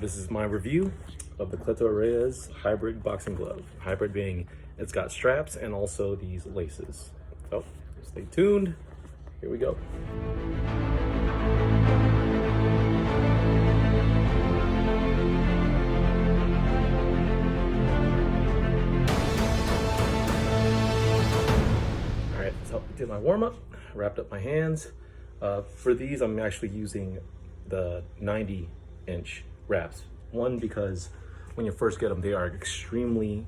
this is my review of the Cleto Reyes Hybrid boxing glove. Hybrid being it's got straps and also these laces. So stay tuned. Here we go. All right, so I did my warm up, wrapped up my hands. For these, I'm actually using the 90-inch wraps. One, because when you first get them, they are extremely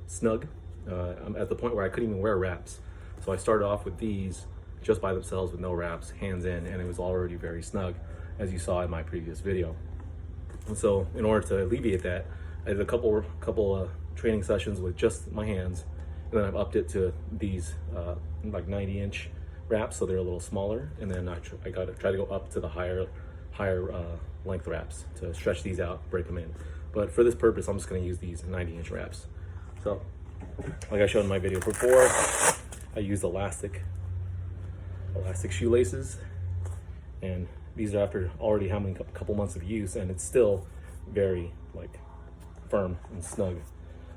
snug. I'm at the point where I couldn't even wear wraps. So I started off with these just by themselves with no wraps, hands in, and it was already very snug, as you saw in my previous video. And so in order to alleviate that, I did a couple training sessions with just my hands, and then I've upped it to these like 90-inch wraps, so they're a little smaller, and then I got to try to go up to the higher length wraps to stretch these out, break them in. But for this purpose, I'm just going to use these 90-inch wraps. So like I showed in my video before, I used elastic shoelaces, and these are after already having a couple months of use, and it's still very like firm and snug.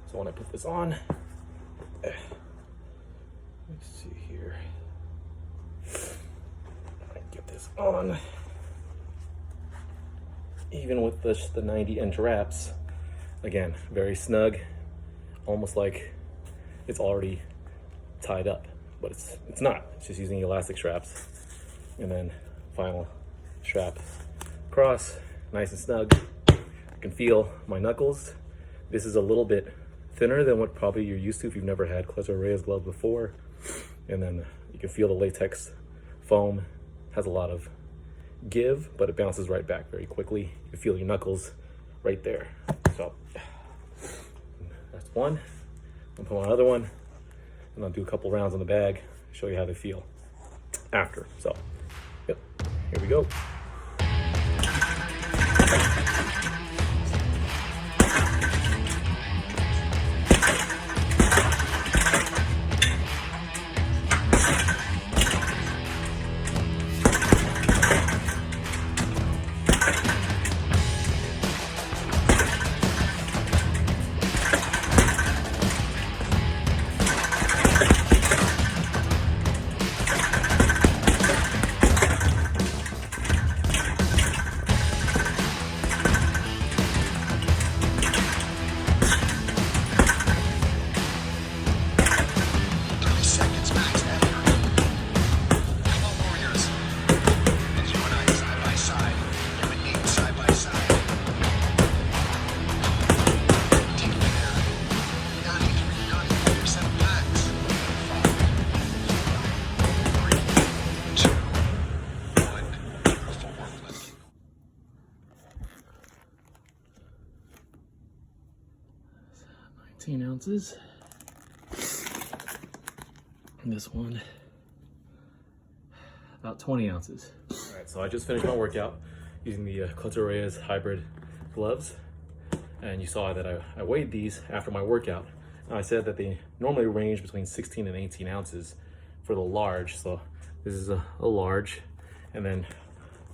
So when I put this on, let's see here, get this on. Even with the 90-inch wraps, again, very snug, almost like it's already tied up, but it's not. It's just using elastic straps, and then final strap across, nice and snug. You can feel my knuckles. This is a little bit thinner than what probably you're used to if you've never had Cleto Reyes gloves before, and then you can feel the latex foam has a lot of give, but it bounces right back very quickly. You feel your knuckles right there. So that's one. I'll put on another one, and I'll do a couple rounds on the bag, show you how they feel after. So, yep, here we go. Ounces. And this one, about 20 ounces. All right, so I just finished my workout using the Cleto Reyes Hybrid gloves, and you saw that I weighed these after my workout. And I said that they normally range between 16 and 18 ounces for the large, so this is a large. And then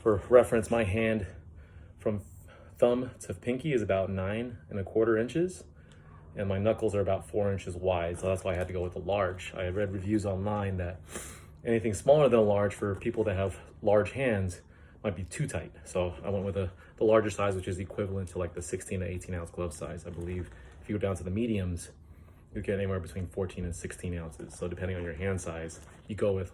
for reference, my hand from thumb to pinky is about 9¼ inches. And my knuckles are about 4 inches wide, so that's why I had to go with the large. I read reviews online that anything smaller than a large for people that have large hands might be too tight. So I went with the larger size, which is equivalent to like the 16 to 18 ounce glove size. I believe if you go down to the mediums, you get anywhere between 14 and 16 ounces. So depending on your hand size, you go with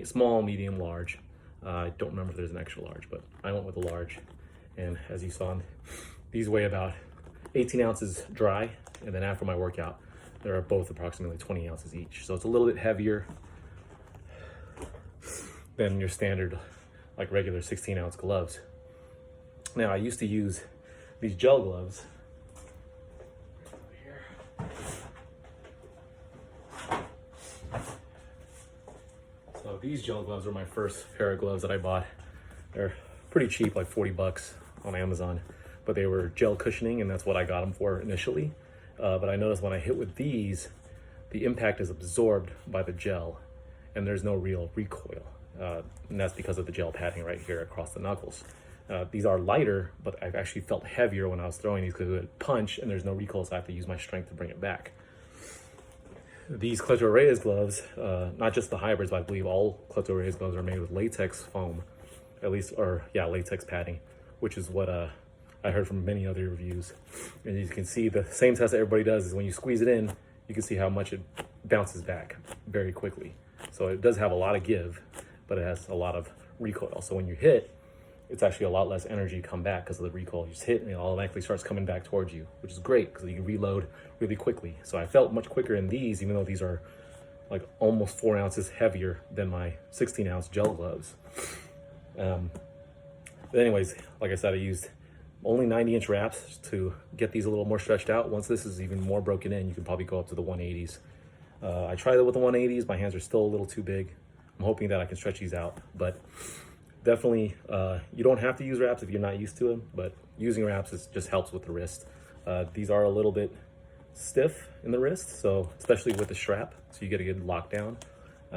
small, medium, large. I don't remember if there's an extra large, but I went with the large. And as you saw, these weigh about 18 ounces dry, and then after my workout, they are both approximately 20 ounces each. So it's a little bit heavier than your standard, like regular 16-ounce gloves. Now, I used to use these gel gloves. So these gel gloves were my first pair of gloves that I bought. They're pretty cheap, like 40 bucks on Amazon, but they were gel cushioning, and that's what I got them for initially. But I noticed when I hit with these, the impact is absorbed by the gel, and there's no real recoil. And that's because of the gel padding right here across the knuckles. These are lighter, but I've actually felt heavier when I was throwing these because it would punch and there's no recoil, so I have to use my strength to bring it back. These Cleto Reyes gloves, not just the hybrids, but I believe all Cleto Reyes gloves are made with latex foam, at least, or yeah, latex padding, which is what I heard from many other reviews. And you can see the same test that everybody does is when you squeeze it in, you can see how much it bounces back very quickly. So it does have a lot of give, but it has a lot of recoil. So when you hit, it's actually a lot less energy come back because of the recoil. You just hit and it automatically starts coming back towards you, which is great because you can reload really quickly. So I felt much quicker in these, even though these are like almost 4 ounces heavier than my 16-ounce gel gloves. But anyways, like I said, I used only 90-inch wraps to get these a little more stretched out. Once this is even more broken in, you can probably go up to the 180s. I tried it with the 180s. My hands are still a little too big. I'm hoping that I can stretch these out, but definitely you don't have to use wraps if you're not used to them, but using wraps just helps with the wrist. These are a little bit stiff in the wrist, so especially with the strap, so you get a good lockdown.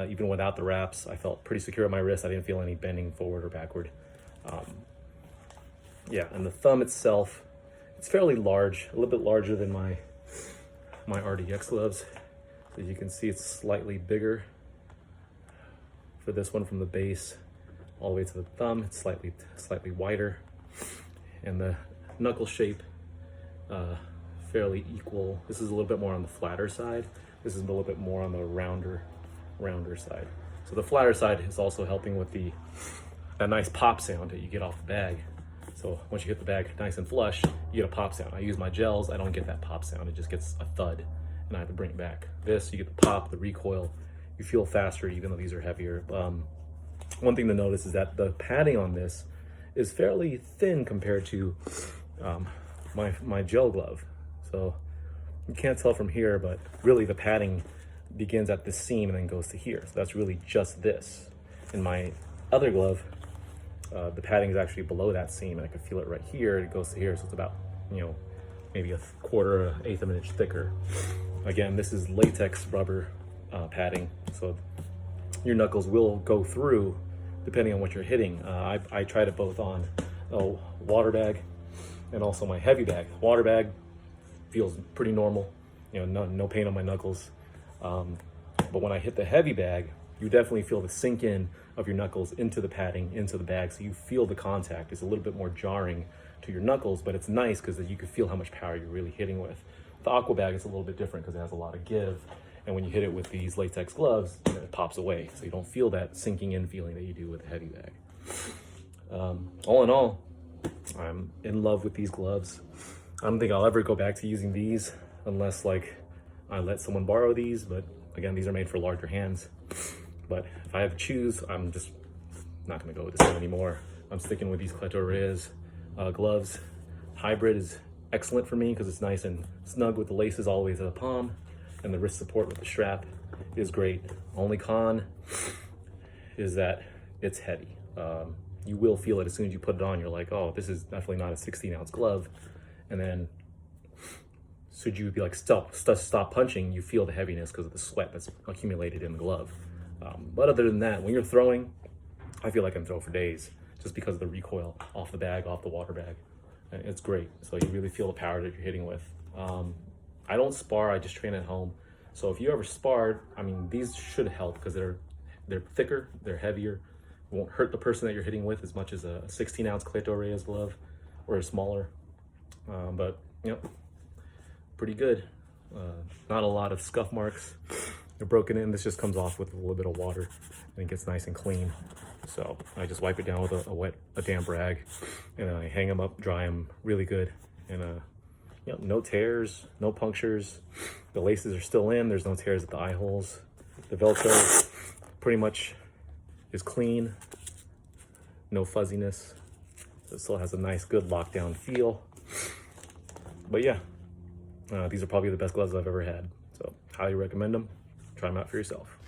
Even without the wraps, I felt pretty secure at my wrist. I didn't feel any bending forward or backward. Yeah, and the thumb itself, it's fairly large, a little bit larger than my RDX gloves. So you can see it's slightly bigger for this one from the base all the way to the thumb. It's slightly wider, and the knuckle shape fairly equal. This is a little bit more on the flatter side. This is a little bit more on the rounder side. So the flatter side is also helping with that nice pop sound that you get off the bag. So once you hit the bag nice and flush, you get a pop sound. I use my gels, I don't get that pop sound. It just gets a thud, and I have to bring it back. This, you get the pop, the recoil. You feel faster, even though these are heavier. One thing to notice is that the padding on this is fairly thin compared to my gel glove. So you can't tell from here, but really the padding begins at this seam and then goes to here. So that's really just this. In my other glove, the padding is actually below that seam, and I can feel it right here. It goes to here, so it's about, maybe a quarter, an eighth of an inch thicker. Again, this is latex rubber padding, so your knuckles will go through depending on what you're hitting. I tried it both on a water bag and also my heavy bag. Water bag feels pretty normal, no pain on my knuckles. But when I hit the heavy bag, you definitely feel the sink in of your knuckles into the padding, into the bag, so you feel the contact. It's a little bit more jarring to your knuckles, but it's nice because you can feel how much power you're really hitting with. The aqua bag is a little bit different because it has a lot of give, and when you hit it with these latex gloves, it pops away, so you don't feel that sinking in feeling that you do with the heavy bag. All in all, I'm in love with these gloves. I don't think I'll ever go back to using these unless I let someone borrow these, but again, these are made for larger hands. But if I have to choose, I'm just not gonna go with this one anymore. I'm sticking with these Cleto Reyes gloves. Hybrid is excellent for me because it's nice and snug with the laces all the way to the palm, and the wrist support with the strap is great. Only con is that it's heavy. You will feel it as soon as you put it on. You're like, oh, this is definitely not a 16-ounce glove. And then should you be like, stop punching, you feel the heaviness because of the sweat that's accumulated in the glove. But other than that, when you're throwing, I feel like I can throw for days just because of the recoil off the bag, off the water bag. And it's great. So you really feel the power that you're hitting with. I don't spar, I just train at home. So if you ever sparred, these should help because they're thicker, they're heavier. It won't hurt the person that you're hitting with as much as a 16-ounce Cleto Reyes glove or a smaller. But pretty good. Not a lot of scuff marks. They're broken in. This just comes off with a little bit of water and it gets nice and clean. So I just wipe it down with a damp rag, and then I hang them up, dry them really good, and no tears, no punctures. The laces are still in. There's no tears at the eye holes. The Velcro pretty much is clean, no fuzziness. It still has a nice, good lockdown feel. But yeah, these are probably the best gloves I've ever had. So highly recommend them. Try them out for yourself.